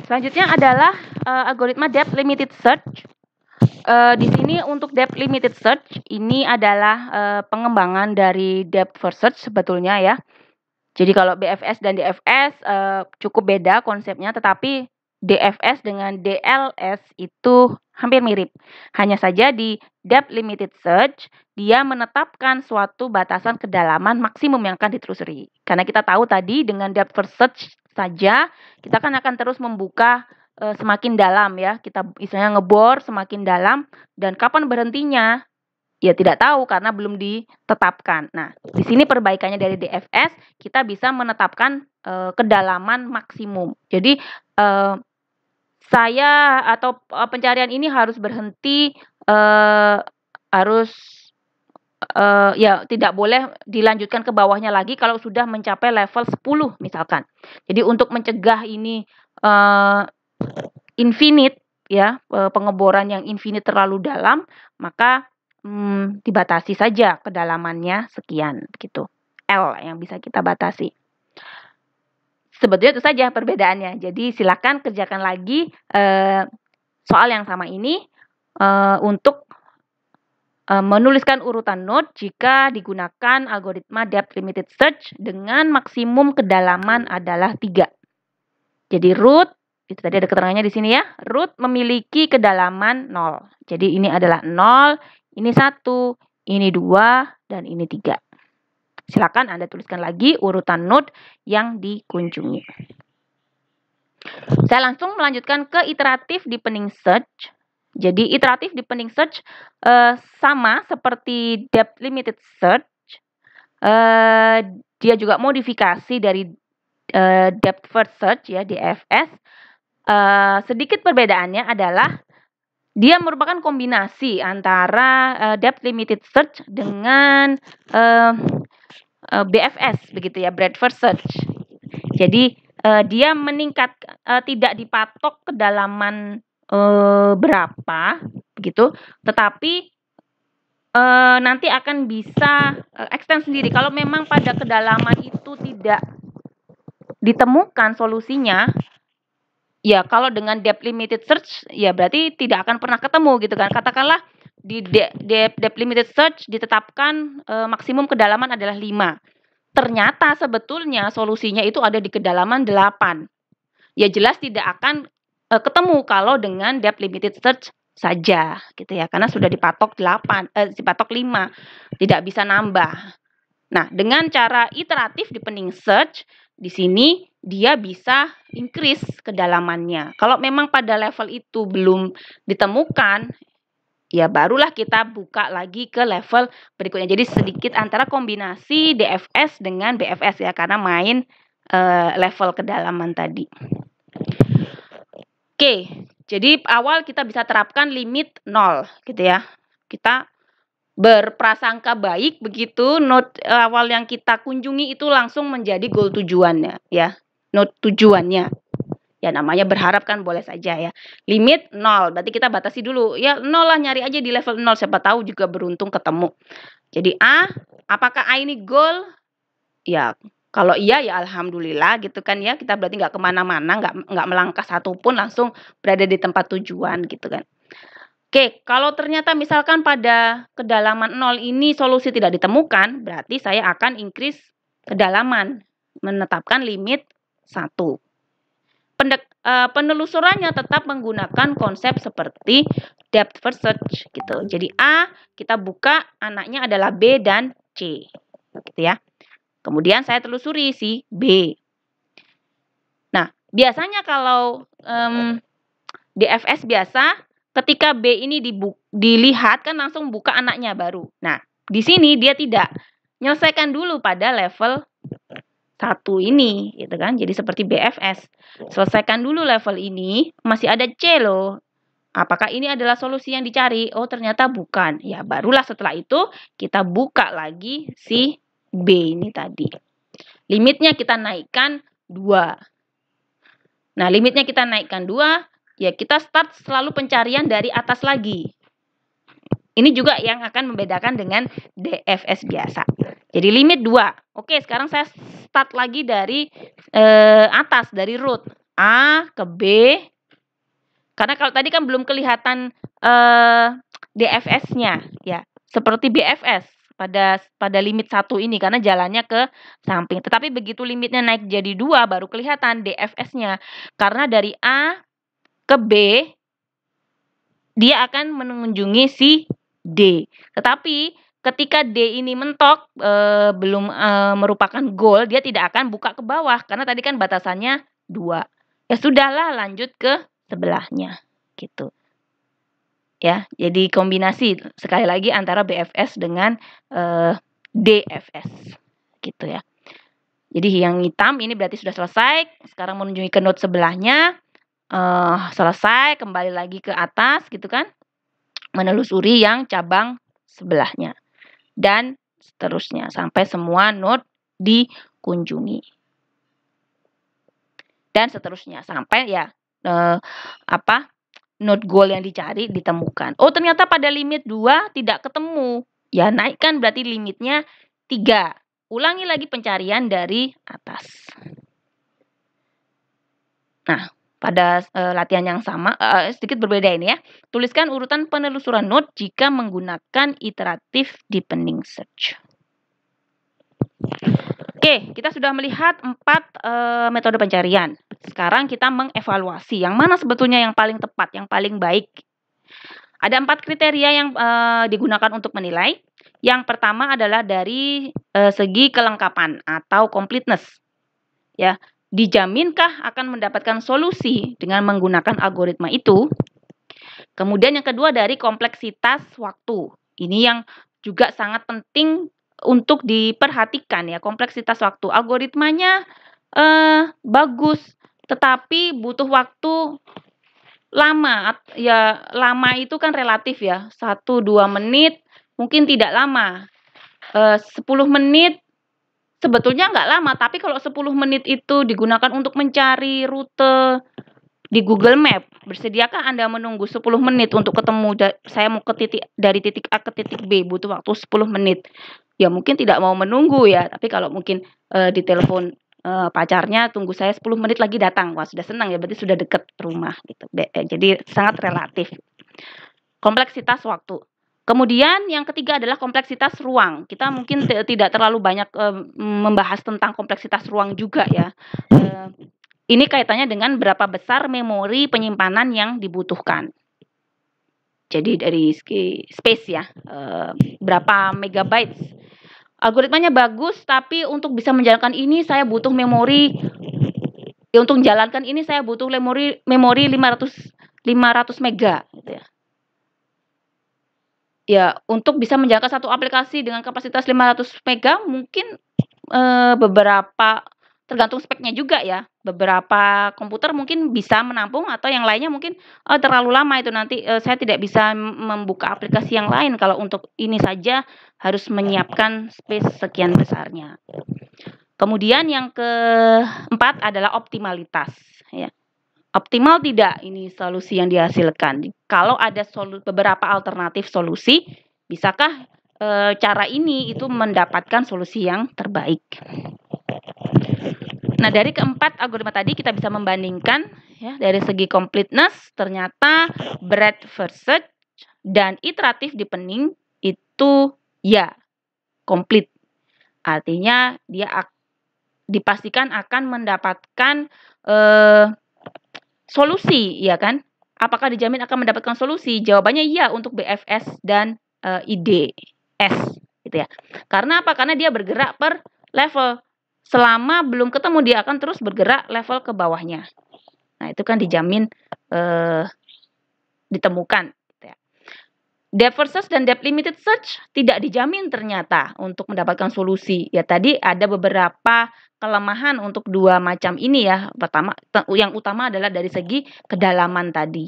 selanjutnya adalah algoritma depth limited search. Di sini untuk depth limited search ini adalah pengembangan dari depth first search sebetulnya ya. Jadi kalau BFS dan DFS cukup beda konsepnya, tetapi DFS dengan DLS itu hampir mirip. Hanya saja di depth limited search dia menetapkan suatu batasan kedalaman maksimum yang akan ditelusuri. Karena kita tahu tadi dengan depth first search saja kita kan akan terus membuka semakin dalam ya. Kita istilahnya ngebor semakin dalam, dan kapan berhentinya ya tidak tahu karena belum ditetapkan. Nah, di sini perbaikannya dari DFS kita bisa menetapkan kedalaman maksimum. Jadi saya atau pencarian ini harus berhenti, harus ya tidak boleh dilanjutkan ke bawahnya lagi kalau sudah mencapai level 10 misalkan. Jadi untuk mencegah ini infinite ya, pengeboran yang infinite terlalu dalam, maka dibatasi saja kedalamannya sekian gitu. L yang bisa kita batasi. Sebetulnya itu saja perbedaannya. Jadi silakan kerjakan lagi soal yang sama ini untuk menuliskan urutan node jika digunakan algoritma depth limited search dengan maksimum kedalaman adalah 3. Jadi root, itu tadi ada keterangannya di sini ya. Root memiliki kedalaman 0. Jadi ini adalah 0, ini 1, ini 2, dan ini 3. Silakan Anda tuliskan lagi urutan node yang dikunjungi. Saya langsung melanjutkan ke iteratif deepening search. Jadi iteratif deepening search sama seperti depth limited search. Dia juga modifikasi dari depth first search ya, DFS. Sedikit perbedaannya adalah dia merupakan kombinasi antara depth limited search dengan BFS begitu ya, breadth first search. Jadi dia meningkat, tidak dipatok kedalaman berapa begitu, tetapi nanti akan bisa extend sendiri. Kalau memang pada kedalaman itu tidak ditemukan solusinya, ya kalau dengan depth limited search ya berarti tidak akan pernah ketemu gitu kan. Katakanlah di depth limited search ditetapkan maksimum kedalaman adalah 5. Ternyata sebetulnya solusinya itu ada di kedalaman 8. Ya jelas tidak akan ketemu kalau dengan depth limited search saja gitu ya, karena sudah dipatok 5, tidak bisa nambah. Nah, dengan cara iteratif deepening search di sini dia bisa increase kedalamannya. Kalau memang pada level itu belum ditemukan, ya barulah kita buka lagi ke level berikutnya. Jadi sedikit antara kombinasi DFS dengan BFS ya, karena main level kedalaman tadi. Oke, jadi awal kita bisa terapkan limit 0 gitu ya. Kita berprasangka baik begitu, node awal yang kita kunjungi itu langsung menjadi goal tujuannya ya. Node tujuannya. Ya namanya berharap kan boleh saja ya. Limit 0, berarti kita batasi dulu. Ya 0 lah, nyari aja di level 0, siapa tahu juga beruntung ketemu. Jadi apakah A ini goal? Ya kalau iya ya alhamdulillah gitu kan ya. Kita berarti nggak kemana-mana, nggak melangkah satupun, langsung berada di tempat tujuan gitu kan. Oke, kalau ternyata misalkan pada kedalaman 0 ini solusi tidak ditemukan, berarti saya akan increase kedalaman, menetapkan limit 1. Penelusurannya tetap menggunakan konsep seperti depth first search gitu. Jadi A kita buka, anaknya adalah B dan C gitu ya. Kemudian saya telusuri si B. Nah, biasanya kalau DFS biasa ketika B ini dilihat kan langsung buka anaknya baru. Nah, di sini dia tidak menyelesaikan dulu pada level 1 ini gitu kan. Jadi seperti BFS. Selesaikan dulu level ini, masih ada C loh. Apakah ini adalah solusi yang dicari? Oh, ternyata bukan. Ya, barulah setelah itu kita buka lagi si B ini tadi. Limitnya kita naikkan 2. Nah, limitnya kita naikkan 2, ya kita start selalu pencarian dari atas lagi. Ini juga yang akan membedakan dengan DFS biasa. Jadi limit 2. Oke, sekarang saya start lagi dari atas, dari root. A ke B. Karena kalau tadi kan belum kelihatan DFS-nya ya, seperti BFS pada limit 1 ini karena jalannya ke samping. Tetapi begitu limitnya naik jadi 2 baru kelihatan DFS-nya. Karena dari A ke B dia akan mengunjungi si D. Tetapi ketika D ini mentok belum merupakan goal, dia tidak akan buka ke bawah karena tadi kan batasannya 2. Ya sudahlah, lanjut ke sebelahnya gitu. Ya, jadi kombinasi sekali lagi antara BFS dengan DFS gitu ya. Jadi yang hitam ini berarti sudah selesai. Sekarang menunjuki ke node sebelahnya. Selesai, kembali lagi ke atas gitu kan. Menelusuri yang cabang sebelahnya. Dan seterusnya sampai semua node dikunjungi. Dan seterusnya sampai ya node goal yang dicari ditemukan. Oh, ternyata pada limit 2 tidak ketemu. Ya, naikkan berarti limitnya 3. Ulangi lagi pencarian dari atas. Nah, pada latihan yang sama, sedikit berbeda ini ya. Tuliskan urutan penelusuran node jika menggunakan iteratif deepening search. Oke, kita sudah melihat 4 metode pencarian. Sekarang kita mengevaluasi yang mana sebetulnya yang paling tepat, yang paling baik. Ada 4 kriteria yang digunakan untuk menilai. Yang pertama adalah dari segi kelengkapan atau completeness. Ya, dijaminkah akan mendapatkan solusi dengan menggunakan algoritma itu? Kemudian yang kedua dari kompleksitas waktu. Ini yang juga sangat penting untuk diperhatikan ya, kompleksitas waktu. Algoritmanya bagus, tetapi butuh waktu lama. Ya, lama itu kan relatif ya. 1-2 menit mungkin tidak lama. 10 menit sebetulnya nggak lama, tapi kalau 10 menit itu digunakan untuk mencari rute di Google Map, bersediakah Anda menunggu 10 menit untuk ketemu saya mau dari titik A ke titik B, butuh waktu 10 menit. Ya mungkin tidak mau menunggu ya, tapi kalau mungkin di telepon pacarnya, tunggu saya 10 menit lagi datang. Wah, sudah senang ya, berarti sudah dekat rumah gitu. Jadi sangat relatif. Kompleksitas waktu. Kemudian yang ketiga adalah kompleksitas ruang. Kita mungkin tidak terlalu banyak membahas tentang kompleksitas ruang juga ya. Ini kaitannya dengan berapa besar memori penyimpanan yang dibutuhkan. Jadi dari space ya, berapa megabytes. Algoritmanya bagus, tapi untuk bisa menjalankan ini saya butuh memori. Ya, untuk menjalankan ini saya butuh memori 500 mega gitu ya. Ya, untuk bisa menjalankan satu aplikasi dengan kapasitas 500 mega mungkin beberapa tergantung speknya juga ya. Beberapa komputer mungkin bisa menampung atau yang lainnya mungkin terlalu lama itu nanti saya tidak bisa membuka aplikasi yang lain kalau untuk ini saja harus menyiapkan space sekian besarnya. Kemudian yang keempat adalah optimalitas ya. Optimal tidak ini solusi yang dihasilkan. Kalau ada beberapa alternatif solusi, bisakah cara ini itu mendapatkan solusi yang terbaik? Nah, dari keempat algoritma tadi kita bisa membandingkan ya, dari segi completeness ternyata breadth first search dan iteratif deepening itu ya complete. Artinya dia dipastikan akan mendapatkan solusi, ya kan? Apakah dijamin akan mendapatkan solusi? Jawabannya iya untuk BFS dan IDS, gitu ya. Karena apa? Karena dia bergerak per level. Selama belum ketemu dia akan terus bergerak level ke bawahnya. Nah, itu kan dijamin ditemukan. Gitu ya. Depth first search dan depth limited search tidak dijamin ternyata untuk mendapatkan solusi. Ya tadi ada beberapa kelemahan untuk dua macam ini ya. Pertama, yang utama adalah dari segi kedalaman tadi.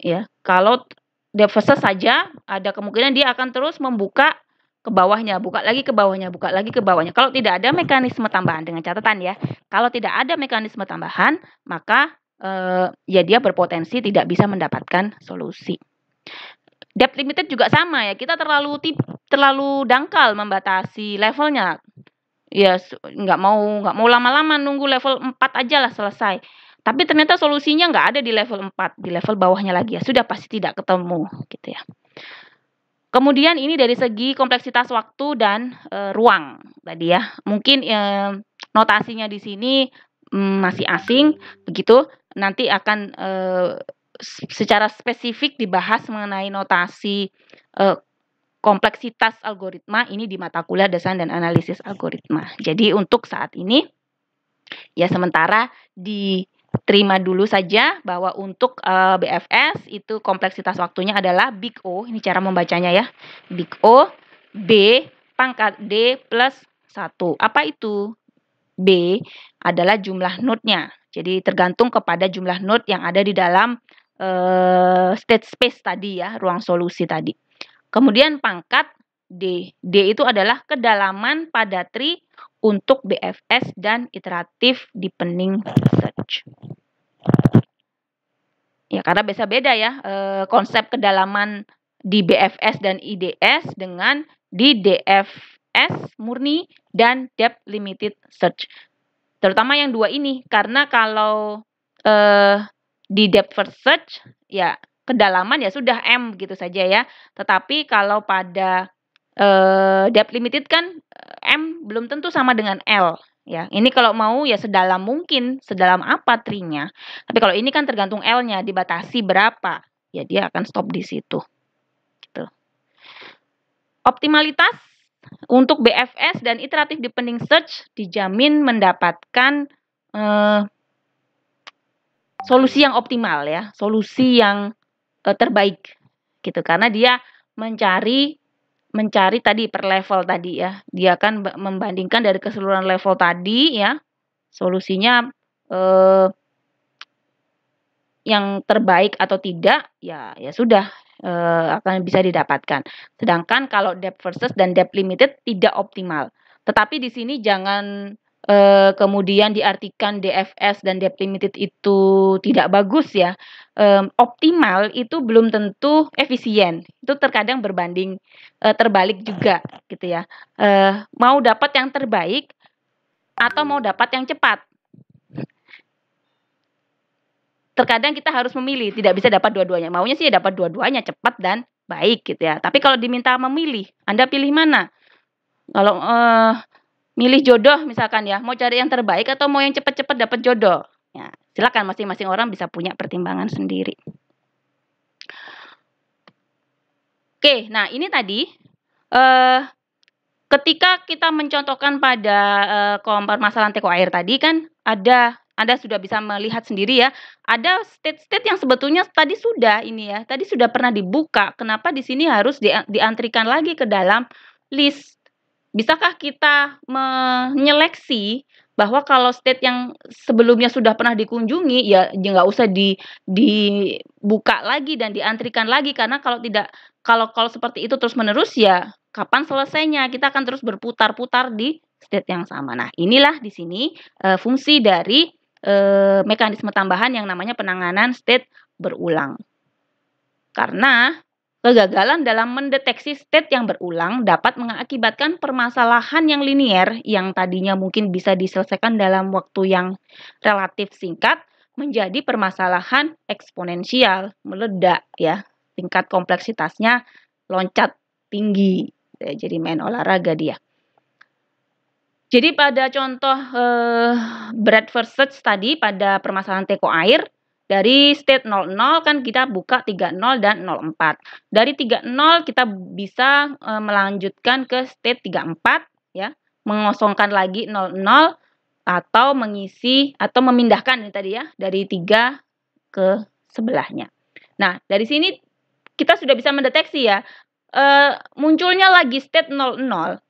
Ya, kalau depth first search saja ada kemungkinan dia akan terus membuka ke bawahnya, buka lagi ke bawahnya, buka lagi ke bawahnya. Kalau tidak ada mekanisme tambahan, dengan catatan ya, kalau tidak ada mekanisme tambahan, maka ya dia berpotensi tidak bisa mendapatkan solusi. Depth limited juga sama ya, kita terlalu dangkal membatasi levelnya. Ya nggak mau lama-lama nunggu level 4 aja lah selesai. Tapi ternyata solusinya nggak ada di level 4, di level bawahnya lagi ya, sudah pasti tidak ketemu gitu ya. Kemudian ini dari segi kompleksitas waktu dan ruang tadi ya. Mungkin notasinya di sini masih asing begitu. Nanti akan secara spesifik dibahas mengenai notasi kompleksitas algoritma ini di mata kuliah desain dan analisis algoritma. Jadi untuk saat ini ya sementara diterima dulu saja bahwa untuk BFS itu kompleksitas waktunya adalah big O, ini cara membacanya ya, big O, B pangkat D plus 1. Apa itu? B adalah jumlah node-nya. Jadi tergantung kepada jumlah node yang ada di dalam state space tadi ya, ruang solusi tadi. Kemudian pangkat D. D itu adalah kedalaman pada tree untuk BFS dan iteratif deepening search. Ya, karena beda ya konsep kedalaman di BFS dan IDS dengan di DFS murni dan depth limited search. Terutama yang dua ini, karena kalau di depth first search ya kedalaman ya sudah M gitu saja ya. Tetapi kalau pada depth limited kan M belum tentu sama dengan L ya. Ini kalau mau ya sedalam mungkin, sedalam apa tree-nya. Tapi kalau ini kan tergantung L-nya, dibatasi berapa. Ya dia akan stop di situ. Gitu. Optimalitas untuk BFS dan iteratif deepening search dijamin mendapatkan solusi yang optimal ya, solusi yang terbaik gitu, karena dia mencari tadi per level tadi ya, dia akan membandingkan dari keseluruhan level tadi ya, solusinya yang terbaik atau tidak ya sudah akan bisa didapatkan. Sedangkan kalau depth versus dan depth limited tidak optimal. Tetapi di sini jangan kemudian diartikan DFS dan depth limited itu tidak bagus ya. Optimal itu belum tentu efisien. Itu terkadang berbanding terbalik juga gitu ya. Mau dapat yang terbaik atau mau dapat yang cepat. Terkadang kita harus memilih, tidak bisa dapat dua-duanya. Maunya sih dapat dua-duanya, cepat dan baik gitu ya. Tapi kalau diminta memilih, Anda pilih mana? Kalau milih jodoh misalkan ya, mau cari yang terbaik atau mau yang cepat-cepat dapat jodoh? Ya, silakan masing-masing orang bisa punya pertimbangan sendiri. Oke, nah ini tadi ketika kita mencontohkan pada permasalahan teko air tadi kan Anda sudah bisa melihat sendiri ya, ada state-state yang sebetulnya tadi sudah pernah dibuka. Kenapa di sini harus diantrikan lagi ke dalam list? Bisakah kita menyeleksi bahwa kalau state yang sebelumnya sudah pernah dikunjungi ya nggak usah dibuka lagi dan diantrikan lagi, karena kalau seperti itu terus-menerus ya kapan selesainya? Kita akan terus berputar-putar di state yang sama. Nah, inilah di sini fungsi dari mekanisme tambahan yang namanya penanganan state berulang. Karena kegagalan dalam mendeteksi state yang berulang dapat mengakibatkan permasalahan yang linier yang tadinya mungkin bisa diselesaikan dalam waktu yang relatif singkat menjadi permasalahan eksponensial, meledak ya. Tingkat kompleksitasnya loncat tinggi. Jadi main olahraga dia. Jadi pada contoh breadth first search tadi pada permasalahan teko air, dari state 00 kan kita buka 30 dan 04. Dari 30 kita bisa melanjutkan ke state 34 ya, mengosongkan lagi 00 atau mengisi atau memindahkan ini tadi ya dari 3 ke sebelahnya. Nah, dari sini kita sudah bisa mendeteksi ya munculnya lagi state 00.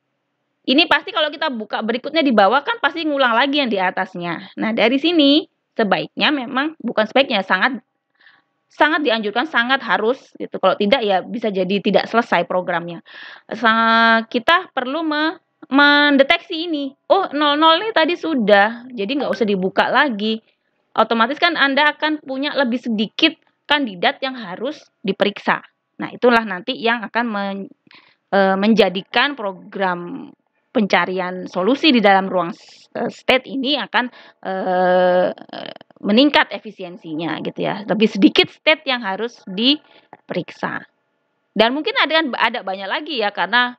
Ini pasti kalau kita buka berikutnya di bawah kan pasti ngulang lagi yang di atasnya. Nah, dari sini sebaiknya memang bukan sebaiknya, sangat dianjurkan, sangat harus gitu. Kalau tidak ya bisa jadi tidak selesai programnya. Kita perlu mendeteksi ini. Oh, 00 ini tadi sudah. Jadi nggak usah dibuka lagi. Otomatis kan Anda akan punya lebih sedikit kandidat yang harus diperiksa. Nah, itulah nanti yang akan menjadikan program pencarian solusi di dalam ruang state ini akan meningkat efisiensinya gitu ya. Lebih sedikit state yang harus diperiksa. Dan mungkin ada banyak lagi ya karena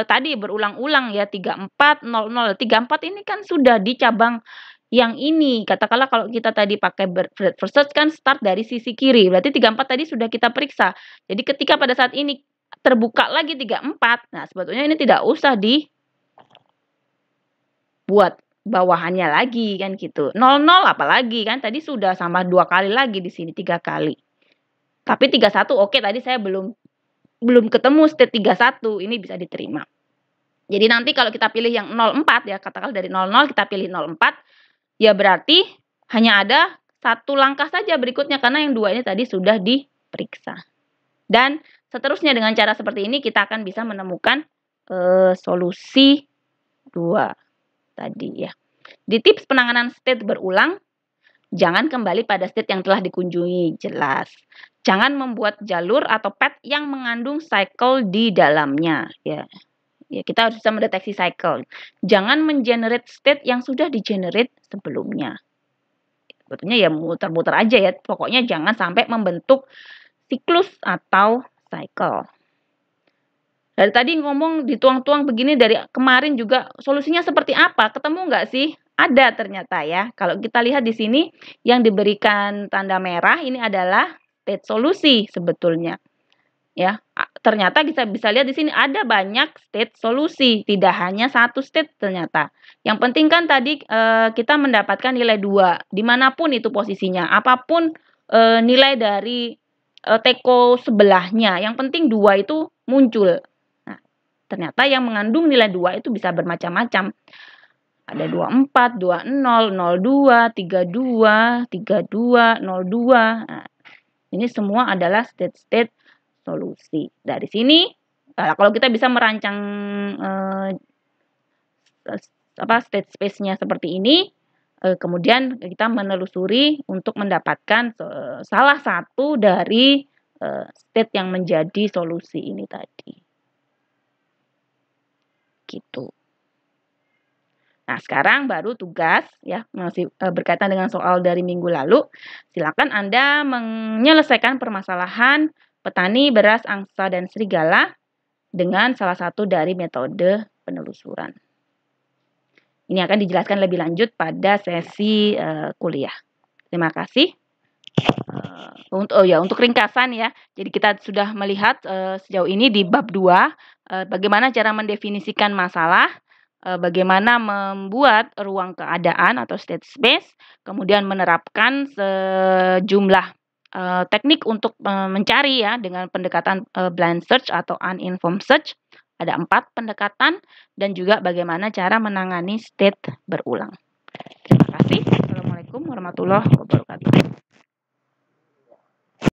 tadi berulang-ulang ya 3400. 34 ini kan sudah di cabang yang ini. Katakanlah kalau kita tadi pakai breadth search kan start dari sisi kiri. Berarti 34 tadi sudah kita periksa. Jadi ketika pada saat ini terbuka lagi 34, nah sebetulnya ini tidak usah dibuat bawahannya lagi kan gitu. 00 apalagi kan tadi sudah sama 2 kali lagi di sini 3 kali. Tapi 31 oke tadi saya belum ketemu state 31, ini bisa diterima. Jadi nanti kalau kita pilih yang 04 ya, katakanlah dari 00 kita pilih 04, ya berarti hanya ada satu langkah saja berikutnya karena yang 2 ini tadi sudah diperiksa. Dan seterusnya dengan cara seperti ini kita akan bisa menemukan solusi 2 tadi ya. Di tips penanganan state berulang, jangan kembali pada state yang telah dikunjungi, jelas. Jangan membuat jalur atau path yang mengandung cycle di dalamnya, ya. Ya, kita harus bisa mendeteksi cycle. Jangan mengenerate state yang sudah di-generate sebelumnya. Sebetulnya ya muter-muter aja ya, pokoknya jangan sampai membentuk siklus atau cycle. Dari tadi ngomong dituang-tuang begini dari kemarin juga solusinya seperti apa? Ketemu nggak sih? Ada ternyata ya. Kalau kita lihat di sini yang diberikan tanda merah ini adalah state solusi sebetulnya. Ya, ternyata kita bisa lihat di sini ada banyak state solusi, tidak hanya satu state ternyata. Yang penting kan tadi kita mendapatkan nilai 2 dimanapun itu posisinya, apapun nilai dari teko sebelahnya. Yang penting 2 itu muncul. Nah, ternyata yang mengandung nilai 2 itu bisa bermacam-macam. Ada 24, 20, 02, 32, 32, 02. Nah, ini semua adalah state-state solusi. Dari sini, kalau kita bisa merancang state space-nya seperti ini, kemudian kita menelusuri untuk mendapatkan salah satu dari state yang menjadi solusi ini tadi. Gitu. Nah, sekarang baru tugas ya, masih berkaitan dengan soal dari minggu lalu. Silakan Anda menyelesaikan permasalahan petani beras angsa dan serigala dengan salah satu dari metode penelusuran. Ini akan dijelaskan lebih lanjut pada sesi kuliah. Terima kasih. Untuk ringkasan ya. Jadi kita sudah melihat sejauh ini di bab 2 bagaimana cara mendefinisikan masalah, bagaimana membuat ruang keadaan atau state space, kemudian menerapkan sejumlah teknik untuk mencari ya dengan pendekatan blind search atau uninformed search. Ada 4 pendekatan dan juga bagaimana cara menangani state berulang. Terima kasih. Assalamualaikum warahmatullahi wabarakatuh.